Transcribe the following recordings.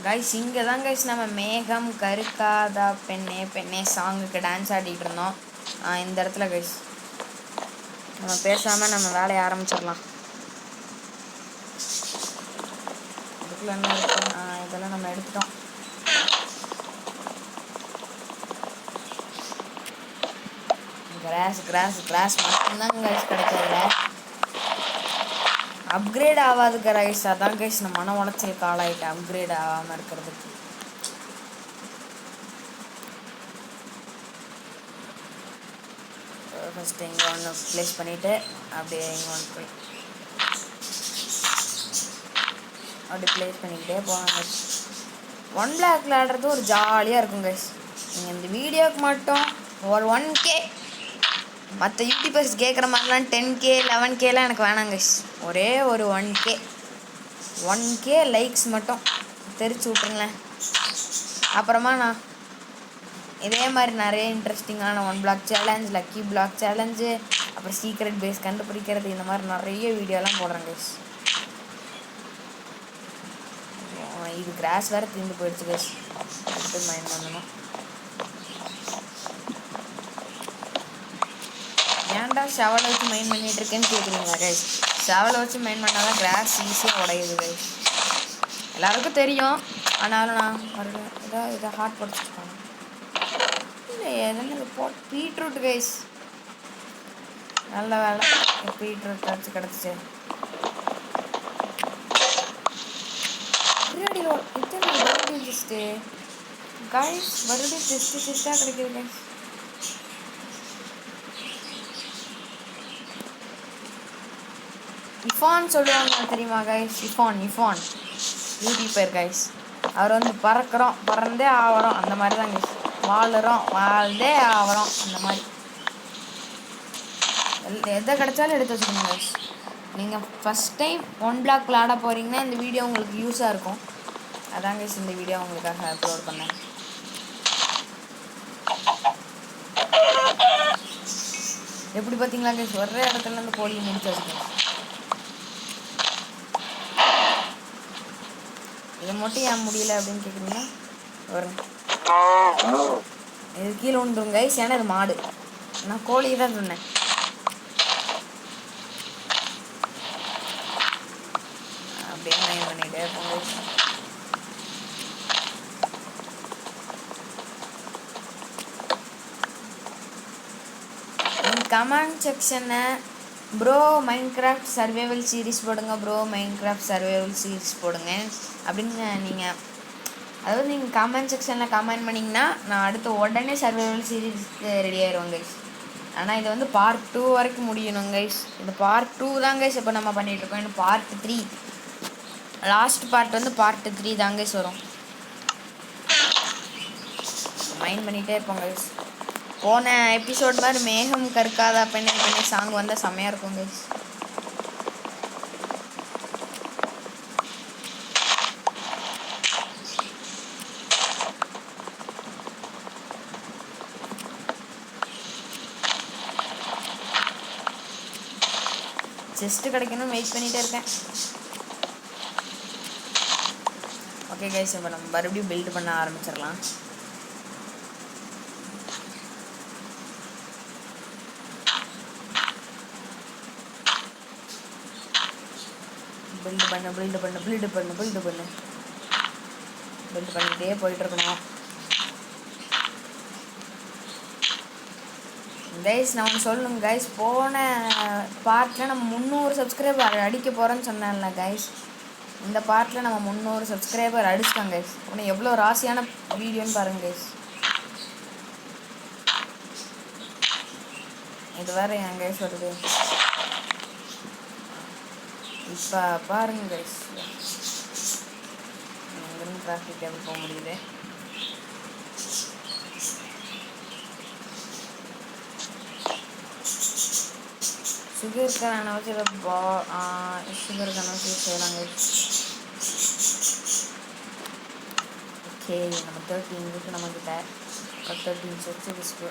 Guys இங்கே தான் guys நம்ம மேகம் கருக்காதா பெண்ணே பெண்ணே சாங்குக்கு டான்ஸ் ஆடிட்டு இருந்தோம். இந்த இடத்துல கைஸ் நம்ம பேசாமல் நம்ம வேலையை ஆரம்பிச்சிடலாம். இதுக்குள்ள என்ன இருக்கு? இதெல்லாம் நம்ம எடுத்துட்டோம். கிராஸ் கிராஸ் கிராஸ் மட்டும்தாங்க கைஸ் கிடைக்கிறதுல அப்கிரேட் ஆகாது கைஸ். அதான் கைஸ் நான் மன உளைச்சலுக்கு ஆளாயிட்டேன் அப்கிரேட் ஆகாமல் இருக்கிறதுக்கு. ஃபஸ்ட்டு இங்கே ஒன்று ப்ளேஸ் பண்ணிவிட்டு அப்படியே இங்கே ஒன்று போய் அப்படி ப்ளேஸ் பண்ணிக்கிட்டே போவாங்க. 1 பிளாக் விளையாடுறது ஒரு ஜாலியாக இருக்கும் கைஸ். நீங்கள் இந்த வீடியோவுக்கு மட்டும் ஒரு 1K மற்ற யூடியூபர்ஸ் கேட்குற மாதிரிலாம் 10K 11Kலாம் எனக்கு வேணாங்க கைஸ். ஒரே ஒரு 1K லைக்ஸ் மட்டும் தெரிச்சு விட்ருங்களேன். அப்புறமா நான் இதே மாதிரி நிறைய இன்ட்ரெஸ்டிங்கான 1 block challenge, lucky block challenge, அப்புறம் சீக்ரெட் பேஸ் கண்டுபிடிக்கிறது, இந்த மாதிரி நிறைய வீடியோலாம் போடுறேன் கைஸ். இது கிராஸ் வேறு தீர்ந்து போயிடுச்சு கைஸ். அடுத்து மைண்ட் பண்ணணும். ஏன்டா ஷவலை வச்சு மைண்ட் பண்ணிகிட்டு இருக்கேன்னு கேட்குறீங்களா கைஸ்? ஷவலை வச்சு மைண்ட் பண்ணால் தான் கிராஸ் ஈஸியாக உடையுது கைஸ். எல்லாருக்கும் தெரியும். ஆனாலும் நான் மறுபடியும் இதை ஹார்ட் படிச்சுருப்பாங்க. இல்லை எதுன்னு பீட்ரூட் கைஸ். நல்ல வேலை பீட்ரூட் வச்சு கிடச்சிச்சு. மறுபடியும் ஜஸ்ட்டு கைஸ் மறுபடியும் டெஸ்ட்டாக கிடைக்கிது கைஸ். இஃபான் சொல்லுவாங்க தெரியுமா கைஸ்? இஃபான் YouTuber guys. அவர் வந்து பறந்தே ஆகிறோம் அந்த மாதிரி தான் கைஸ். வாழ்ந்தே ஆகிறோம் அந்த மாதிரி. எதை கிடைச்சாலும் எடுத்து வச்சுக்கோங்க கைஸ். நீங்கள் ஃபஸ்ட் டைம் 1 பிளாக் விளாட போகிறீங்கன்னா இந்த வீடியோ உங்களுக்கு யூஸாக இருக்கும். அதான் கைஸ் இந்த வீடியோ உங்களுக்காக அப்லோட் பண்ணேன். எப்படி பார்த்தீங்களா கைஸ்? ஒரே இடத்துல இருந்து கோழியை முடிச்சு வச்சுக்கோங்க. இதை மட்டும் ஏன் முடியல அப்படின்னு கேட்குறீங்கன்னா வருங்க, இது கீழே விழுந்துரும் கைஸ். ஏன்னா இது மாடு, நான் கோழி தான் சொன்னேன். அப்படியே மைண்ட் பண்ணிகிட்டே இருப்போம். கமெண்ட் செக்ஷனை ப்ரோ மைன்கிராஃப்ட் சர்வைவல் சீரீஸ் போடுங்க, ப்ரோ மைன்கிராஃப்ட் சர்வைவல் சீரீஸ் போடுங்க அப்படின்னு நீங்கள், அதாவது நீங்கள் கமெண்ட் செக்ஷனில் கமெண்ட் பண்ணிங்கன்னா நான் அடுத்து உடனே சர்வைவல் சீரீஸ்க்கு ரெடி ஆயிடுவோம் கைஸ். ஆனால் இது வந்து பார்ட் 2 வரைக்கும் முடியணும் கைஸ். இது பார்ட் 2 தான் கைஸ் இப்போ நம்ம பண்ணிகிட்ருக்கோம். இன்னும் பார்ட் 3 லாஸ்ட் பார்ட் வந்து பார்ட் 3 தான் கைஸ் வரும். மைண்ட் பண்ணிகிட்டே இருப்போம் கைஸ். போன எபிசோட் மாதிரி மேகம் கற்காதா பெண்ணே பெண்ணே சாங் வந்தால் செம்மையாக இருக்கும் கைஸ். செஸ்ட்டு கிடைக்கணும் வெயிட் பண்ணிகிட்டே இருக்கேன். ஓகே கைஸ், இப்போ நம்ம மறுபடியும் பில்ட் பண்ண ஆரம்பிச்சிடலாம். பில்டு பண்ணிகிட்டே போயிட்டுருக்கணும் கைஸ். நான் ஒன்று சொல்லணுங்க கைஸ், போன பார்ட்டில் நம்ம 300 சப்ஸ்கிரைபர் அடிக்க போகிறோன்னு சொன்னேன்ல கைஸ். இந்த பார்ட்டில் நம்ம 300 சப்ஸ்கிரைபர் அடிச்சிட்டோம் கைஸ். உடனே எவ்வளோ ராசியான வீடியோன்னு பாருங்க கைஸ். இது வேறு என் கைஸ் வருது இப்போ பாருங்க கைஸ். எங்கேருந்து டிராஃபிக் டேபிள் போக முடியுது. சுகர் கேன் வச்சு சுகர் கேன் வச்சு செய்யலாங்க. ஓகே, நம்ம 13 இருக்கு நம்மக்கிட்ட. 13 வச்சு வச்சுட்டு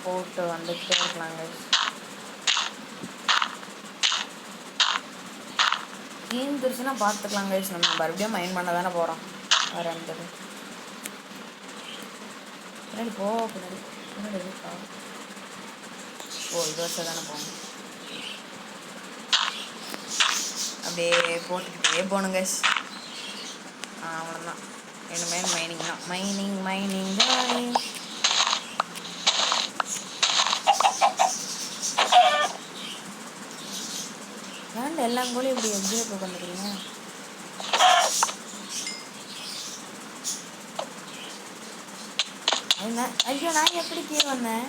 போட்டு வந்துக்கிட்டே இருக்கலாம் கைஸ். தீர்ந்துருச்சுன்னா பார்த்துக்கலாம் கைஸ். நம்ம மறுபடியும் மைண்ட் பண்ண தானே போகிறோம். வேறு எந்த பின்னாடி பின்னாடி பின்னாடி இருக்கா? ஓ இது வருஷம் தானே போகணும். அப்படியே போட்டுக்கிட்டே போகணும் கைஸ். அவ்வளோதான். இனிமேல் மைனிங் தான். மைனிங் தான். ஏன்டா எல்லா கோழியும் இப்படி எக்ஸில் போய் வந்துக்கிறீங்க? ஐயோ நான் எப்படி கீழே வந்தேன்?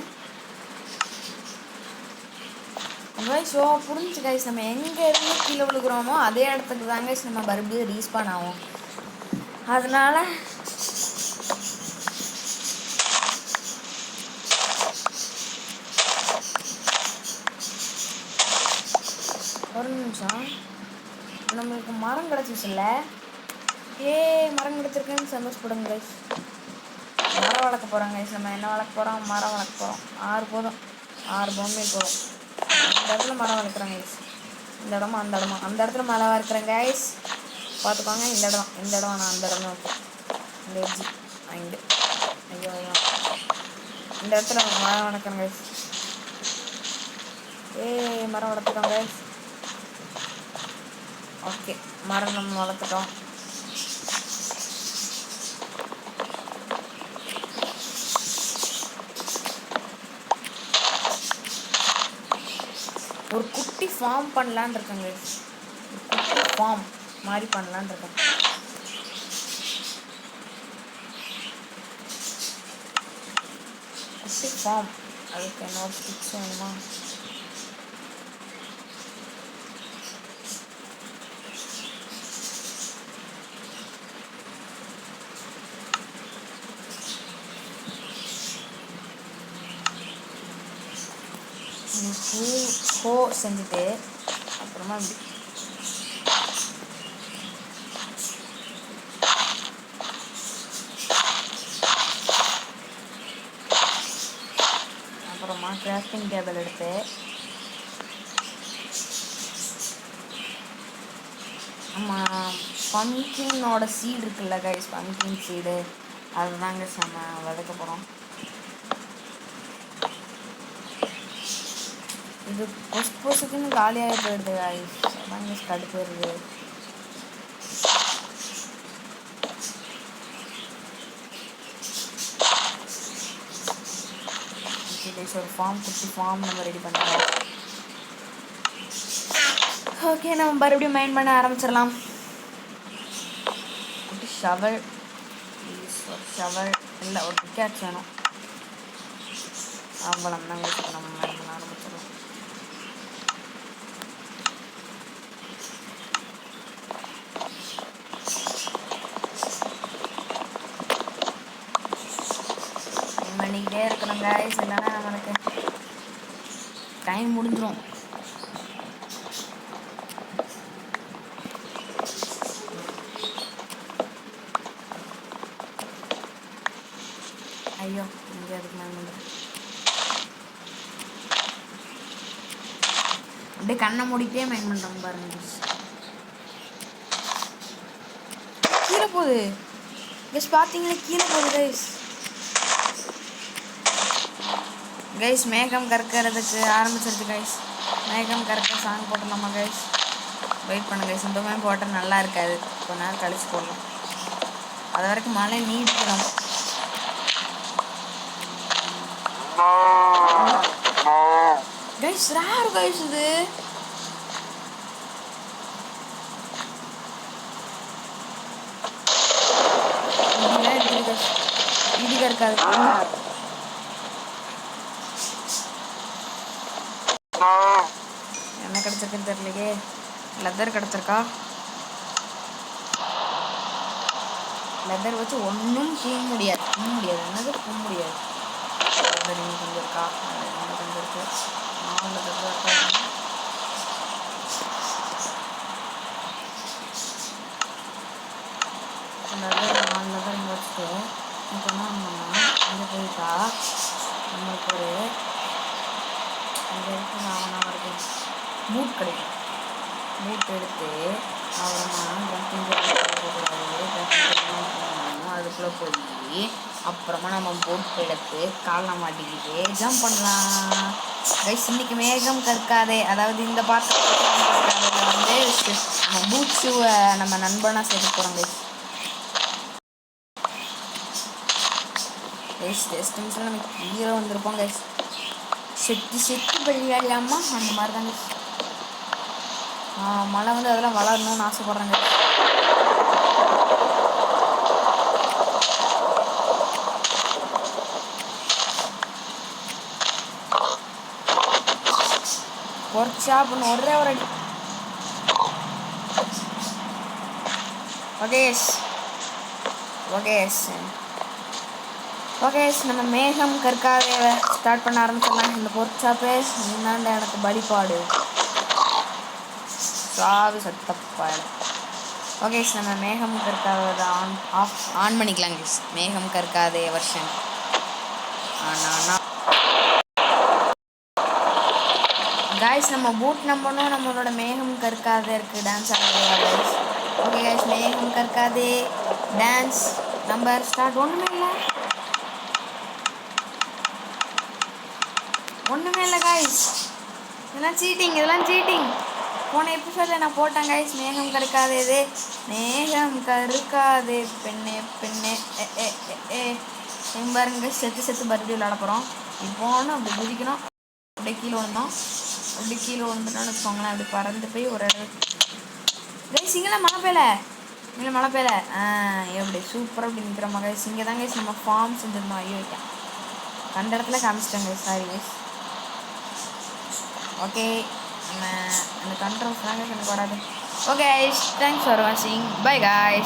கைஸ் புரிஞ்சு கைஸ். நம்ம எங்கே இருந்து கீழே விழுகிறோமோ அதே இடத்துக்கு தான் கைஸ் நம்ம மறுபடியும் ரீஸ்பான் ஆகும். அதனால ஒரு நிமிஷம். நம்மளுக்கு மரம் கிடச்சிச்சுல்ல. மரம் கிடச்சிருக்குன்னு சந்தோஷப்படுங்க கைஸ். மரம் வளர்க்க போகிறோம் கைஸ். நம்ம என்ன வளர்க்க போகிறோம்? மரம் வளர்க்க போகிறோம். 6 போதும். 6 பொம்மை போதும். இந்த இடத்துல மரம் வளர்க்குறேன் கைஸ். இந்த இடமா அந்த இடமா? அந்த இடத்துல மரம் வளர்க்குறேன் கைஸ். பார்த்துக்கோங்க. இந்த இடம் நான் அந்த இடம் வைப்பேன். இந்த எஜ்ஜி இங்கே. ஐயோ இந்த இடத்துல மரம் வளர்க்குறேன் கைஸ். மரம் வளர்த்துட்டோம் கைஸ். ஓகே மரம் நம்ம வளர்த்துட்டோம். ஒரு குட்டி ஃபார்ம் பண்ணலான்னு இருக்கேங்க. குட்டி ஃபார்ம் மாதிரி பண்ணலான்னு இருக்கேன். குட்டி ஃபார்ம். அதுக்கு என்னோட ஸ்டிக்ஸ் வேணுமா? ஹோ செஞ்சுட்டு அப்புறமா இப்படி அப்புறமா கிராஃப்டிங் டேபிள் எடுத்து பம்கினோட சீடு இருக்குல்ல கைஸ், பம்கின் சீடு அதுதாங்க நம்ம விதைக்க போகிறோம். இது பொசுக்குன்னு காலியாக போயிடுது கைஸ். அதாங்க கடுப்பு வருது. ஒரு ஃபார்ம் குட்டி ஃபார்ம் நம்ம ரெடி பண்ணுறோம். ஓகே நம்ம மறுபடியும் மைண்ட் பண்ண ஆரம்பிச்சிடலாம். குட்டி ஷவல் ப்ளீஸ். ஒரு ஷவல் இல்லை ஒரு பிக்காக்ஸ் வேணும். அவ்வளோதாங்க நம்ம மைண்ட் பண்ண ஆரம்பிச்சிடலாம். பண்ணிக்கிட்டே இருக்கணும் கைஸ், இல்லைன்னா நம்மளுக்கு டைம் முடிஞ்சிடும். ஐயோ இங்கே அதுக்கு மேலே அப்படியே கண்ணை மூடிட்டே மைண்ட் பண்ணுறோம் பாருங்க. கீழே போகுது கைஸ், பார்த்தீங்களா கீழே போகுது கைஸ். கைஸ் மேகம் கறக்கிறதுக்கு ஆரம்பிச்சிருச்சு கைஸ். மேகம் கறக்க சாங் போட்டுடலாமா கைஸ்? வெயிட் பண்ணுங்க கைஸ். இந்த மாதிரி போட்டால் நல்லா இருக்காது, கொஞ்ச நேரம் கழிச்சு போடலாம். அது வரைக்கும் மழை நீடிக்கணும். கைஸ் ரேர் கைஸ் இது. இடிக்க இருக்காது. என்ன கிடைச்சிருக்குன்னு தெரியலையே. லெதர் கிடைச்சிருக்கா? லெதர் வச்சு ஒன்றும் பூ முடியாது. என்னது பூ முடியாது. லெதர் இன்னும் கொஞ்சம் இருக்கா? இன்னும் கொஞ்சம் இருக்கு. 4 லெதர் தான் இருக்கா? லெதர் 4 லெதர் இங்கே வச்சுட்டு இப்போ என்ன பண்ணோம்னா இங்கே போயிட்டா நம்மளுக்கு ஒரு பூட் கிடைக்கும். பூட் எடுத்து அப்புறமா அதுக்குள்ளே போய் அப்புறமா நம்ம போட் எடுத்து காலில் மாட்டிக்கிட்டு ஜம்ப் பண்ணலாம். கைஸ் இன்னைக்கு மேகம் கற்காதே, அதாவது இந்த பாத்திரத்தில் வந்து நம்ம பூட் ஷூவை நம்ம நண்பனாக சேர்த்து போகிறோம் கைஸ். கைஸ் டெஸ்ட் நிமிஷம் நம்ம கீழே வந்திருப்போம் கைஸ். செத்து பள்ளியாடலாமா அந்த மாதிரி தான் கைஸ். மழை வந்து அதெல்லாம் வளரணும்னு ஆசைப்பட்றேங்க. ஒர்க் ஷாப்னு ஒரே ஒரு அடி. ஓகேஸ் நம்ம மேகம் கற்காதே ஸ்டார்ட் பண்ண ஆரம்பிச்சிடலாம். இந்த ஒர்க் ஷாப்பே இந்தாண்ட எனக்கு வழிபாடு சாவி சத்தப்பாடு. ஓகேஸ் நம்ம மேகம் கற்காததை ஆன் பண்ணிக்கலாம் கைஸ். மேகம் கற்காதே வெர்ஷன் ஆனால் கைஸ் நம்ம பூட் நம்பணும். நம்மளோட மேகம் கற்காதே இருக்குது டான்ஸ் ஆடுறதா கைஸ். ஓகே கைஸ் மேகம் கற்காதே டான்ஸ் நம்பர் ஸ்டார்ட். ஒன்றுமே இல்லை கைஸ், இதெல்லாம் சீட்டிங். போன எபிசோடில் நான் போட்டேன் கைஸ் மேகம் கற்காதே பெண்ணே பாருங்க செத்து மறுபடியும் விளாட போகிறோம். இப்போன்னு அப்படி குதிக்கணும். அப்படியே கீழே விழுந்துட்டோன்னு வச்சுக்கோங்களேன். அப்படி பறந்து போய் ஒரு கைஸ் இங்கெல்லாம் மழை பெய்யல. எப்படி சூப்பராக அப்படி நிற்கிறோமா கைஸ். இங்கே தான் கைஸ் நம்ம ஃபார்ம் செஞ்சுருந்தோம். ஐயோ கண்ட இடத்துல காமிச்சிட்டேன் கைஸ், சாரி கைஸ். ஓகே நம்ம அந்த கண்ட்ரோல்ஸ் தான் கைஸ் எனக்கு வராது. ஓகே தேங்க்ஸ் ஃபார் வாட்சிங், பை கைஸ்.